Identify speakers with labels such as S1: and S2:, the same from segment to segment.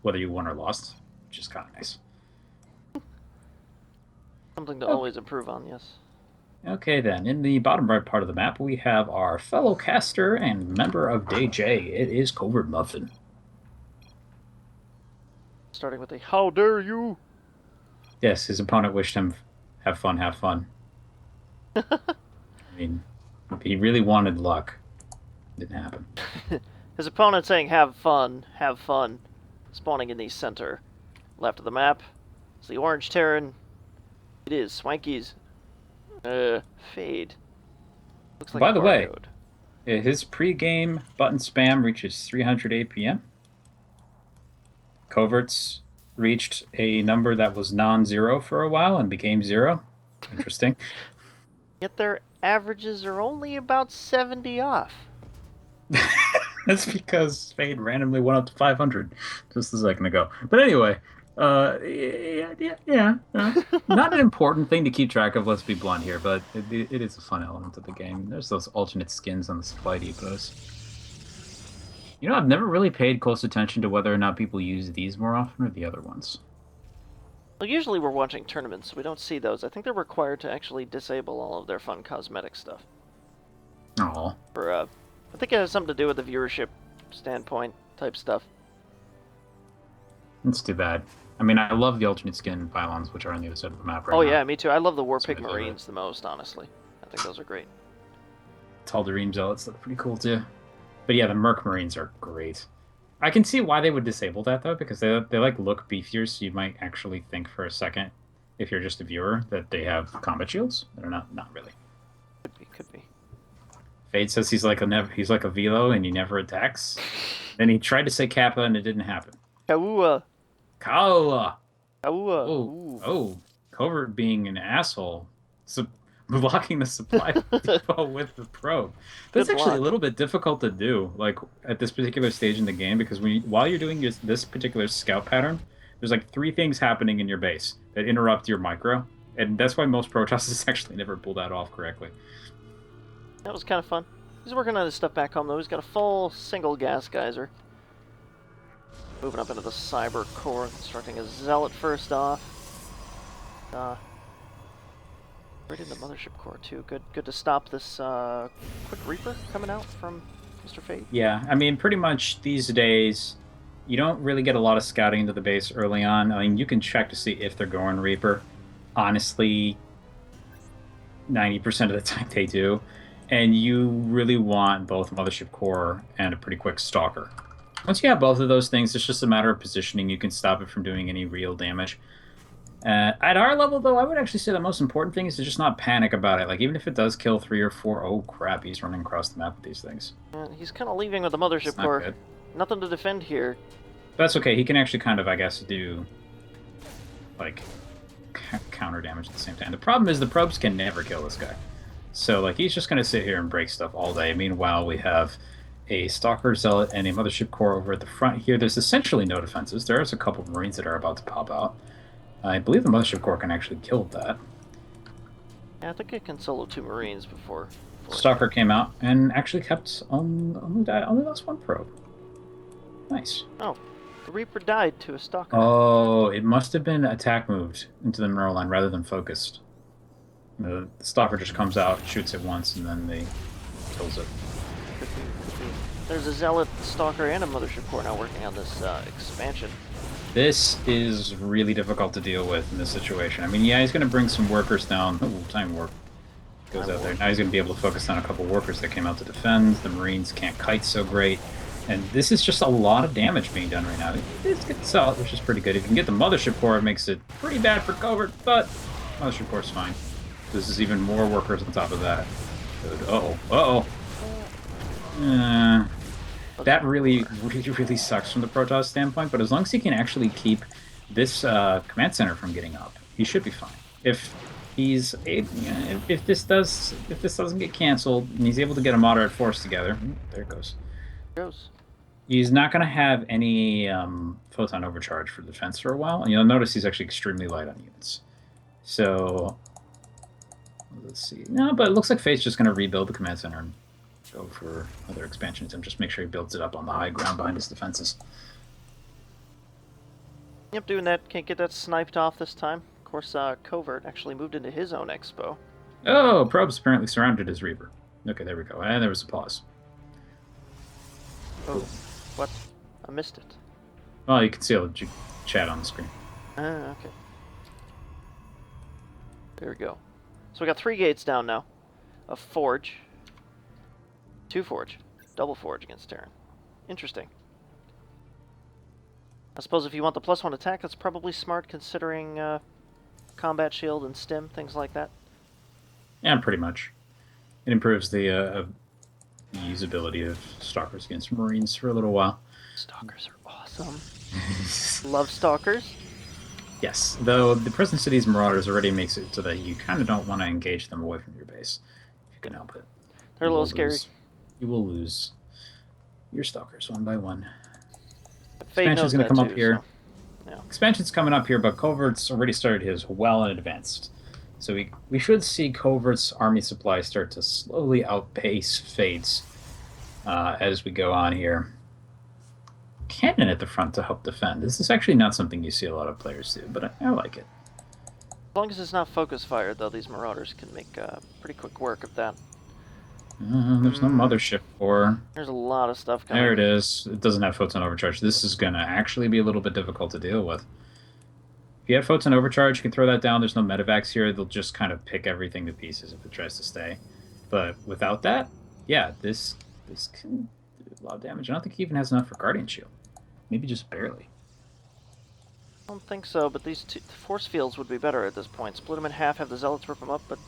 S1: whether you won or lost, which is kind of nice.
S2: Something to
S1: Oh,
S2: always improve on, yes.
S1: okay, then. In the bottom right part of the map, we have our fellow caster and member of Day J. It is CovertMuffin.
S2: Starting with a "How dare you!"
S1: Yes, his opponent wished him, have fun, have fun. I mean, he really wanted luck. Didn't happen.
S2: His opponent saying "Have fun, have fun," spawning in the center left of the map. It's the orange Terran. It is Swanky's fade. Looks like a
S1: By the way,
S2: barcode.
S1: his pre-game button spam reaches 300 APM. Covert's reached a number that was non-zero for a while and became zero. Interesting.
S2: Yet their averages are only about 70 off.
S1: That's because Spade randomly went up to 500 just a second ago. But anyway, yeah. Not an important thing to keep track of, let's be blunt here, but it is a fun element of the game. There's those alternate skins on the supply depots. You know, I've never really paid close attention to whether or not people use these more often or the other ones.
S2: Well, usually we're watching tournaments, so we don't see those. I think they're required to actually disable all of their fun cosmetic stuff.
S1: Oh,
S2: For I think it has something to do with the viewership standpoint type stuff.
S1: that's too bad. I mean, I love the alternate skin pylons, which are on the other side of the map right
S2: Oh
S1: now.
S2: yeah, me too. I love the
S1: That's
S2: Warpig
S1: my favorite.
S2: Marines the most, honestly. I think those are great.
S1: Tal'Darim Zealots look pretty cool too. But yeah, the Merc Marines are great. I can see why they would disable that though, because they like look beefier, so you might actually think for a second, if you're just a viewer, that they have combat shields. They're not really.
S2: Could be, could be.
S1: Fade says he's like a Velo and he never attacks. Then he tried to say Kappa and it didn't happen.
S2: Kaua!
S1: Kawa!
S2: Kaua!
S1: Oh,
S2: Ooh.
S1: oh, Covert being an asshole. So blocking the supply depot with the probe. That's
S2: Good
S1: actually a
S2: block.
S1: little bit difficult to do, like at this particular stage in the game, because while you're doing this particular scout pattern, there's like three things happening in your base that interrupt your micro, and that's why most Protosses actually never pull that off correctly.
S2: That was kind of fun. He's working on his stuff back home, though. He's got a full single gas geyser. Moving up into the cyber core, constructing a zealot first off. Right in the mothership core too. Good to stop this quick reaper coming out from Mr. Fate.
S1: Yeah, I mean, pretty much these days, you don't really get a lot of scouting into the base early on. I mean, you can check to see if they're going Reaper. Honestly, 90% of the time they do. And you really want both Mothership Core and a pretty quick Stalker. Once you have both of those things, it's just a matter of positioning. You can stop it from doing any real damage. At our level, though, I would actually say the most important thing is to just not panic about it. Like, even if it does kill 3 or 4, oh crap, he's running across the map with these things.
S2: And he's kind of leaving with the
S1: It's
S2: mothership
S1: not
S2: core.
S1: good.
S2: Nothing to defend here.
S1: But that's okay. He can actually kind of, I guess, do, like, counter damage at the same time. The problem is the probes can never kill this guy. So, like, he's just going to sit here and break stuff all day. Meanwhile, we have a Stalker Zealot and a Mothership Core over at the front here. There's essentially no defenses. There's a couple of Marines that are about to pop out. I believe the Mothership Core can actually kill that.
S2: Yeah, I think it can solo 2 Marines before
S1: Stalker came out and actually kept only lost one probe. Nice.
S2: Oh, the Reaper died to a Stalker.
S1: Oh, it must have been attack moved into the mineral line rather than focused. The Stalker just comes out, shoots it once, and then they kills it.
S2: Could be, could be. There's a Zealot, Stalker, and a Mothership Core now working on this expansion.
S1: This is really difficult to deal with in this situation. I mean, yeah, he's going to bring some workers down. Oh, time warp goes out there. Now he's going to be able to focus on a couple workers that came out to defend. The Marines can't kite so great. And this is just a lot of damage being done right now. It's getting solid, which is pretty good. If you can get the Mothership Core, it makes it pretty bad for Covert, but Mothership Core's fine. This is even more workers on top of that. Uh-oh. Uh-oh. That really sucks from the Protoss standpoint, but as long as he can actually keep this command center from getting up, he should be fine. If he's if this doesn't get canceled and he's able to get a moderate force together, there it goes. He's not going to have any photon overcharge for defense for a while, and you'll notice he's actually extremely light on units. So let's see. No, but it looks like Fate's just going to rebuild the command center and go for other expansions and just make sure he builds it up on the high ground behind his defenses.
S2: Yep, doing that. Can't get that sniped off this time. Of course, Covert actually moved into his own expo.
S1: Oh, probes apparently surrounded his Reaver. Okay, there we go. And there was a pause.
S2: Oh,
S1: Cool.
S2: what? I missed it.
S1: Well, you can see all the chat on the screen.
S2: Ah, okay. There we go. So we got 3 gates down now. A forge. 2 forge. Double forge against Terran. Interesting. I suppose if you want the +1 attack, that's probably smart considering combat shield and stim, things like that.
S1: Yeah, pretty much. It improves the usability of Stalkers against Marines for a little while.
S2: Stalkers are awesome. Love Stalkers.
S1: Yes, though the presence of these Marauders already makes it so that you kind of don't want to engage them away from your base. If you can help it.
S2: They're a
S1: You
S2: little
S1: will
S2: scary.
S1: lose. You will lose your Stalkers one by one.
S2: Fade
S1: Expansion's
S2: knows
S1: going to
S2: that
S1: come up
S2: too,
S1: here.
S2: so, yeah.
S1: Expansion's coming up here, but Covert's already started his well in advance. So we should see Covert's army supply start to slowly outpace Fade's as we go on here. Cannon at the front to help defend. This is actually not something you see a lot of players do, but I like it.
S2: As long as it's not focus fire, though, these Marauders can make pretty quick work of that.
S1: There's no mothership for.
S2: There's a lot of stuff coming.
S1: There it is. It doesn't have photon overcharge. This is going to actually be a little bit difficult to deal with. If you have photon overcharge, you can throw that down. There's no medevacs here. They'll just kind of pick everything to pieces if it tries to stay. But without that, yeah, this can do a lot of damage. I don't think he even has enough for Guardian Shield. Maybe just barely.
S2: I don't think so, but these force fields would be better at this point. Split them in half, have the Zealots rip them up, but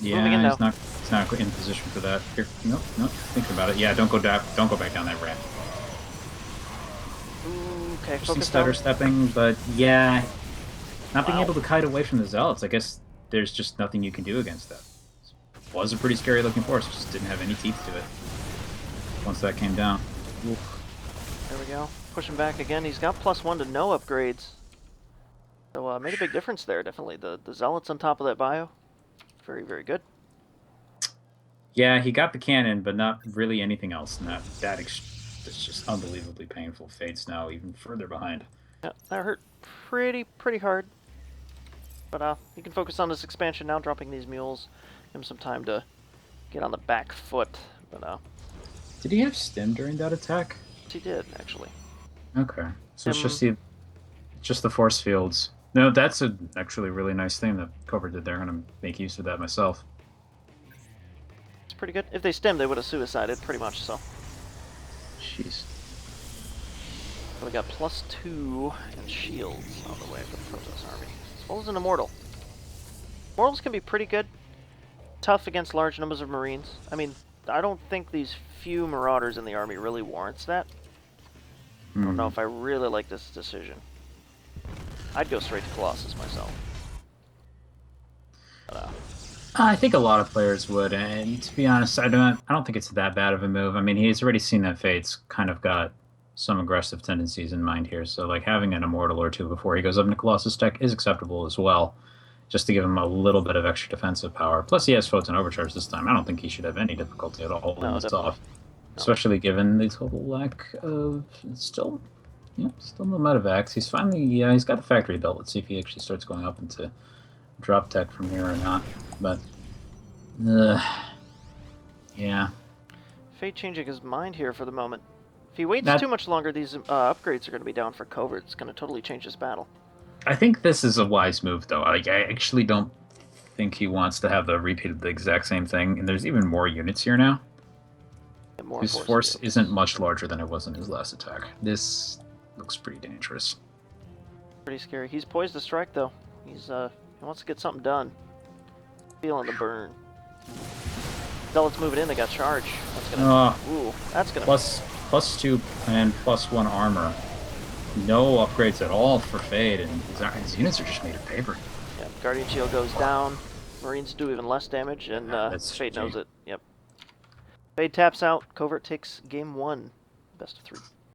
S2: moving in now.
S1: He's not in position for that. Here, nope. Think about it. Yeah, don't go back down that ramp.
S2: Ooh, okay,
S1: Some
S2: focus
S1: stutter
S2: down.
S1: stepping, but yeah, not being able to kite away from the Zealots. I guess there's just nothing you can do against that. It was a pretty scary looking force. Just didn't have any teeth to it. Once that came down. Oof.
S2: There we go. Pushing back again. He's got +1 to no upgrades. So made a big difference there, definitely. The Zealots on top of that bio. Very, very good.
S1: Yeah, he got the cannon, but not really anything else. And that's just unbelievably painful. Fade's now even further behind.
S2: Yeah, that hurt pretty hard. But you can focus on this expansion now, dropping these mules. Give him some time to get on the back foot. But
S1: Did he have stim during that attack?
S2: he did, actually.
S1: Okay, so it's just the force fields. No, that's actually a really nice thing that Covert did there. I'm gonna make use of that myself.
S2: It's pretty good. If they stemmed, they would have suicided, pretty much so.
S1: Jeez.
S2: So we got +2 and shields on the way for the Protoss army, as well as an Immortal. Immortals can be pretty good. Tough against large numbers of Marines. I mean, I don't think these few Marauders in the army really warrants that. I don't know if I really like this decision. I'd go straight to Colossus myself. But,
S1: I think a lot of players would, and to be honest, I don't think it's that bad of a move. I mean, he's already seen that Fate's kind of got some aggressive tendencies in mind here, so like having an Immortal or two before he goes up into Colossus tech is acceptable as well, just to give him a little bit of extra defensive power. Plus, he has Photon Overcharge this time. I don't think he should have any difficulty at all holding this off, especially given the total lack of still no medevacs. He's finally, he's got the factory belt. Let's see if he actually starts going up into drop tech from here or not. But, yeah.
S2: Fate changing his mind here for the moment. If he waits too much longer, these upgrades are going to be down for Covert. It's going to totally change his battle.
S1: I think this is a wise move, though. I actually don't think he wants to have the repeat of the exact same thing. And there's even more units here now. His force isn't much larger than it was in his last attack. This looks pretty dangerous.
S2: Pretty scary. He's poised to strike, though. He wants to get something done. Feeling the burn. Zealots moving in. They got charge. That's gonna. Ooh, that's gonna.
S1: +2 and +1 armor. No upgrades at all for Fade, and his units are just made of paper.
S2: Yeah, Guardian Shield goes down. Marines do even less damage, and Fade knows it. Yep. Fade taps out. Covert takes game 1. Best of 3.